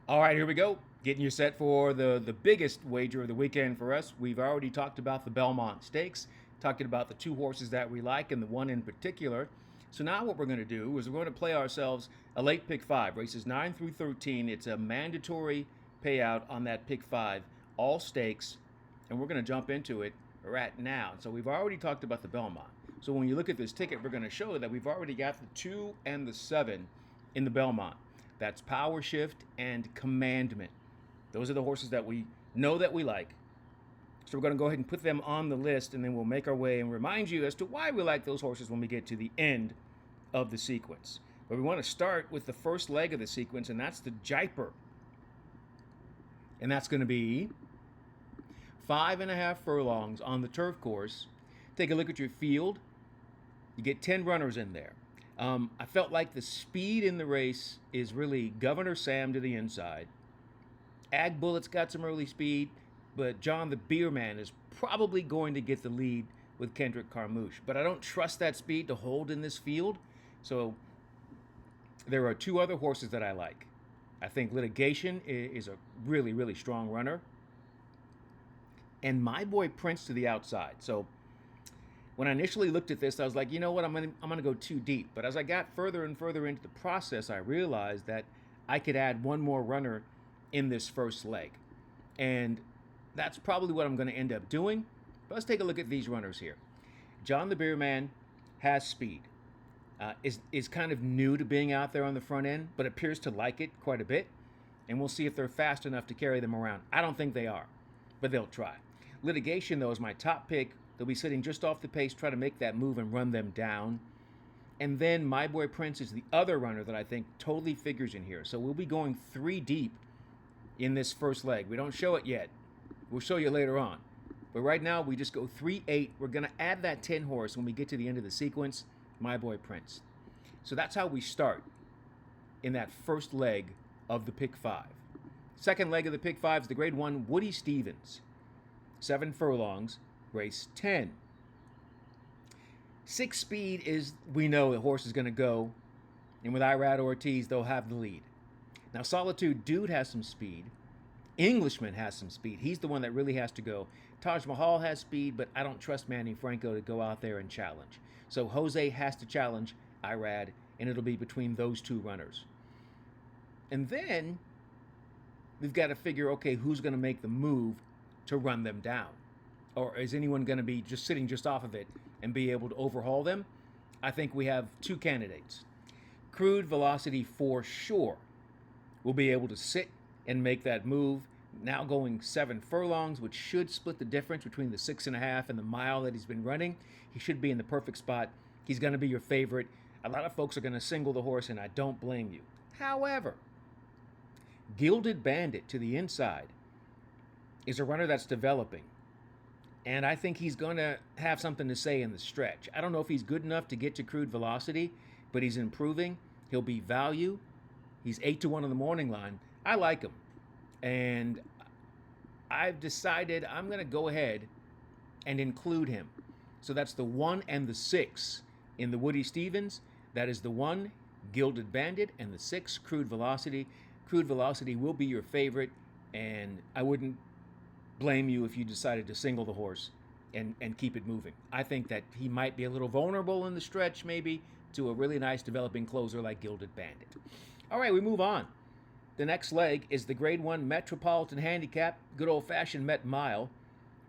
All right, here we go. Getting you set for the biggest wager of the weekend for us. We've already talked about the Belmont Stakes, talking about the two horses that we like and the one in particular. So now what we're going to do is we're going to play ourselves a late pick five, races 9 through 13. It's a mandatory payout on that pick five, all stakes, and we're going to jump into it right now. So we've already talked about the Belmont. So when you look at this ticket, we're going to show that we've already got the 2 and the 7 in the Belmont. That's Power Shift and Commandment. Those are the horses that we know that we like. So we're going to go ahead and put them on the list, and then we'll make our way and remind you as to why we like those horses when we get to the end of the sequence. But we want to start with the first leg of the sequence, and that's the Jaipur. And that's going to be 5.5 furlongs on the turf course. Take a look at your field. You get 10 runners in there. I felt like the speed in the race is really Governor Sam to the inside. Ag Bullet's got some early speed, but John the Beer Man is probably going to get the lead with Kendrick Carmouche. But I don't trust that speed to hold in this field. So there are two other horses that I like. I think Litigation is a really, really strong runner. And My Boy Prince to the outside. So when I initially looked at this, I was like, you know what, I'm gonna go too deep. But as I got further and further into the process, I realized that I could add one more runner in this first leg. And that's probably what I'm gonna end up doing. But let's take a look at these runners here. John the Beer Man has speed. Is kind of new to being out there on the front end, but appears to like it quite a bit. And we'll see if they're fast enough to carry them around. I don't think they are, but they'll try. Litigation, though, is my top pick. They'll be sitting just off the pace, try to make that move and run them down. And then My Boy Prince is the other runner that I think totally figures in here. So we'll be going 3 deep in this first leg. We don't show it yet. We'll show you later on. But right now, we just go 3-8. We're going to add that 10 horse when we get to the end of the sequence, My Boy Prince. So that's how we start in that first leg of the pick 5. Second leg of the pick 5 is the grade 1 Woody Stevens. 7 furlongs, race 10. 6 speed is, we know the horse is going to go, and with Irad Ortiz, they'll have the lead. Now, Solitude Dude has some speed. Englishman has some speed. He's the one that really has to go. Taj Mahal has speed, but I don't trust Manny Franco to go out there and challenge. So Jose has to challenge Irad, and it'll be between those two runners. And then we've got to figure, okay, who's going to make the move to run them down? Or is anyone going to be just sitting just off of it and be able to overhaul them? I think we have 2 candidates. Crude Velocity for sure will be able to sit and make that move. Now going 7 furlongs, which should split the difference between the 6.5 and the mile that he's been running. He should be in the perfect spot. He's going to be your favorite. A lot of folks are going to single the horse, and I don't blame you. However, Gilded Bandit to the inside is a runner that's developing. And I think he's going to have something to say in the stretch. I don't know if he's good enough to get to Crude Velocity, but he's improving. He'll be value. He's 8-1 on the morning line. I like him. And I've decided I'm going to go ahead and include him. So that's the 1 and the 6 in the Woody Stevens. That is the 1, Gilded Bandit, and the 6, Crude Velocity. Crude Velocity will be your favorite, and I wouldn't blame you if you decided to single the horse and keep it moving. I think that he might be a little vulnerable in the stretch, maybe, to a really nice developing closer like Gilded Bandit. All right, we move on. The next leg is the Grade 1 Metropolitan Handicap, good old-fashioned Met Mile,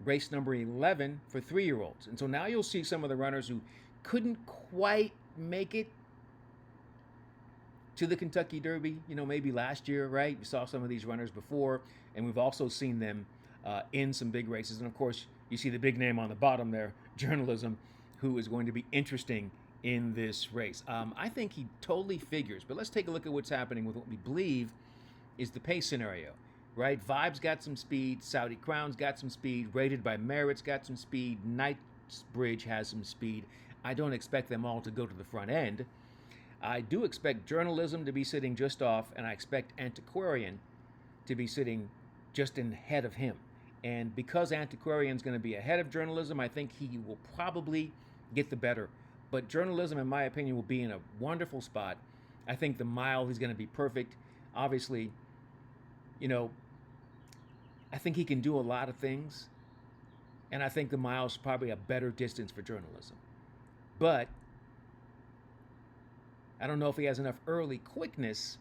race number 11 for 3-year-olds. And so now you'll see some of the runners who couldn't quite make it to the Kentucky Derby, maybe last year, right? We saw some of these runners before, and we've also seen them in some big races. And of course, you see the big name on the bottom there, Journalism, who is going to be interesting in this race. I think he totally figures, but let's take a look at what's happening with what we believe is the pace scenario, right? Vibe's got some speed, Saudi Crown's got some speed, Rated by Merit's got some speed, Knightsbridge has some speed. I don't expect them all to go to the front end. I do expect Journalism to be sitting just off, and I expect Antiquarian to be sitting just ahead of him. And because Antiquarian's going to be ahead of Journalism, I think he will probably get the better. But Journalism, in my opinion, will be in a wonderful spot. I think the mile, he's going to be perfect. Obviously, You know, I think he can do a lot of things, and I think the mile's probably a better distance for journalism. But I don't know if he has enough early quickness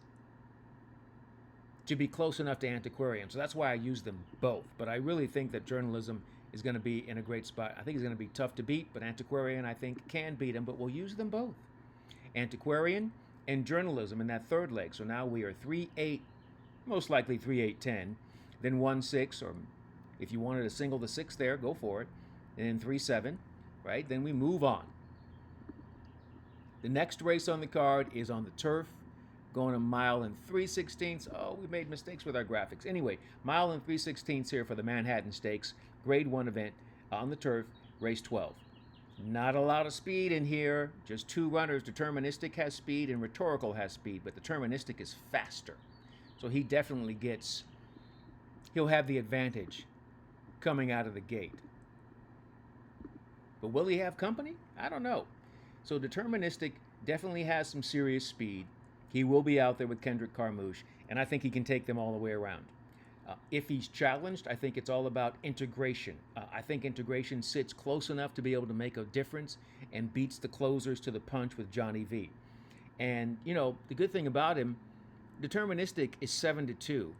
to be close enough to antiquarian. So that's why I use them both. But I really think that journalism is going to be in a great spot. I think he's going to be tough to beat, but antiquarian I think can beat him, but we'll use them both. Antiquarian and journalism in that third leg. So now we are 3-8, most likely 3-8-10, then 1-6, or if you wanted to single the 6 there, go for it, and then 3-7, right? Then we move on. The next race on the card is on the turf, going a mile and 3/16. Oh, we made mistakes with our graphics. Anyway, mile and 3/16 here for the Manhattan Stakes, Grade 1 event on the turf, race 12. Not a lot of speed in here, just 2 runners. Deterministic has speed and Rhetorical has speed, but Deterministic is faster. So he definitely he'll have the advantage coming out of the gate. But will he have company? I don't know. So Deterministic definitely has some serious speed. He will be out there with Kendrick Carmouche, and I think he can take them all the way around. If he's challenged, I think it's all about integration. I think integration sits close enough to be able to make a difference and beats the closers to the punch with Johnny V. And, you know, the good thing about him, Deterministic is 7-2.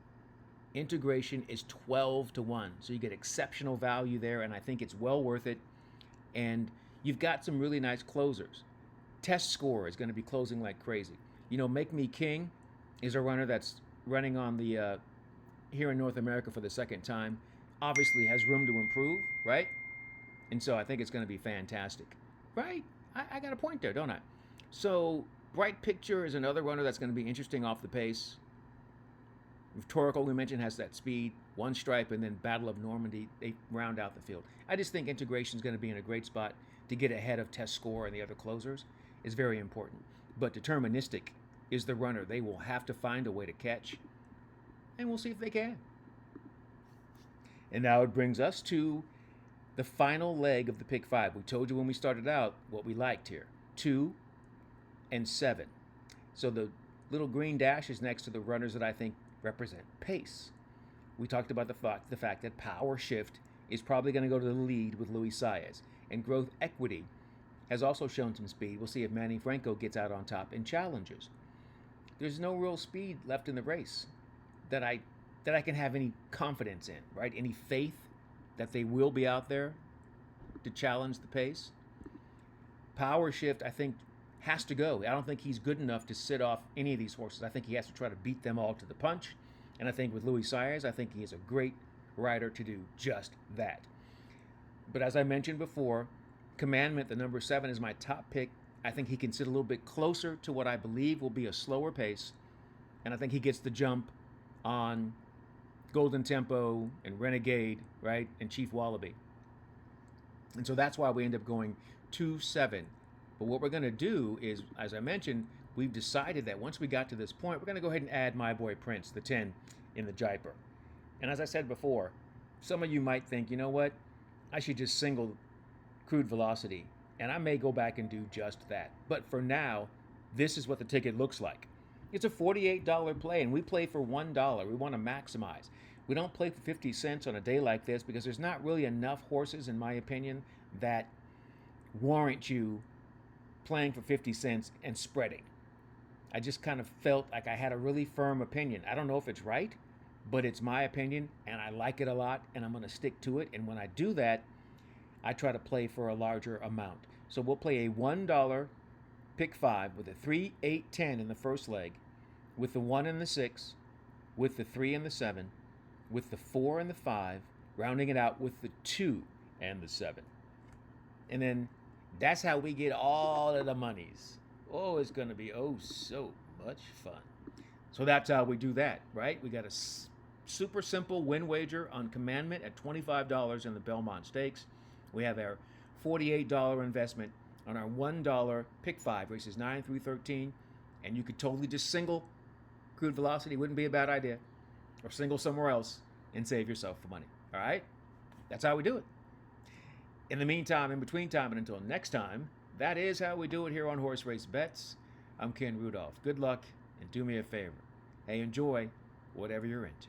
Integration is 12-1. So you get exceptional value there, and I think it's well worth it. And you've got some really nice closers. Test Score is going to be closing like crazy. You know, Make Me King is a runner that's running on the here in North America for the second time. Obviously has room to improve, right? And so I think it's going to be fantastic, right? I got a point there, don't I? So Bright Picture is another runner that's going to be interesting off the pace. Rhetorical, we mentioned, has that speed. One Stripe and then Battle of Normandy, they round out the field. I just think integration is going to be in a great spot to get ahead of Test Score and the other closers is very important. But Deterministic is the runner they will have to find a way to catch, and we'll see if they can. And now it brings us to the final leg of the pick 5. We told you when we started out what we liked here, 2 and 7. So the little green dash is next to the runners that I think represent pace. We talked about the fact that Power Shift is probably going to go to the lead with Luis Saez, and Growth Equity has also shown some speed. We'll see if Manny Franco gets out on top in challenges. There's no real speed left in the race that I can have any confidence in, right? Any faith that they will be out there to challenge the pace. Power Shift, I think, has to go. I don't think he's good enough to sit off any of these horses. I think he has to try to beat them all to the punch. And I think with Luis Saez, I think he is a great rider to do just that. But as I mentioned before, Commandment, the number 7, is my top pick. I think he can sit a little bit closer to what I believe will be a slower pace. And I think he gets the jump on Golden Tempo and Renegade, right? And Chief Wallaby. And so that's why we end up going 2-7. But what we're going to do is, as I mentioned, we've decided that once we got to this point, we're going to go ahead and add My Boy Prince, the 10, in the Jaipur. And as I said before, some of you might think, you know what? I should just single Crude Velocity. And I may go back and do just that. But for now, this is what the ticket looks like. It's a $48 play, and we play for $1. We want to maximize. We don't play for 50 cents on a day like this because there's not really enough horses, in my opinion, that warrant you playing for 50 cents and spreading. I just kind of felt like I had a really firm opinion. I don't know if it's right, but it's my opinion, and I like it a lot, and I'm going to stick to it. And when I do that, I try to play for a larger amount. So we'll play a $1 pick 5 with a 3, 8, 10 in the first leg, with the 1 and the 6, with the 3 and the 7, with the 4 and the 5, rounding it out with the 2 and the 7. And then that's how we get all of the monies. Oh, it's going to be so much fun. So that's how we do that, right? We got a super simple win wager on Commandment at $25 in the Belmont Stakes. We have our $48 investment on our $1 pick 5, races 9 through 13. And you could totally just single Crude Velocity. Wouldn't be a bad idea. Or single somewhere else and save yourself the money. All right? That's how we do it. In the meantime, in between time, and until next time, that is how we do it here on Horse Race Bets. I'm Ken Rudulph. Good luck, and do me a favor. Hey, enjoy whatever you're into.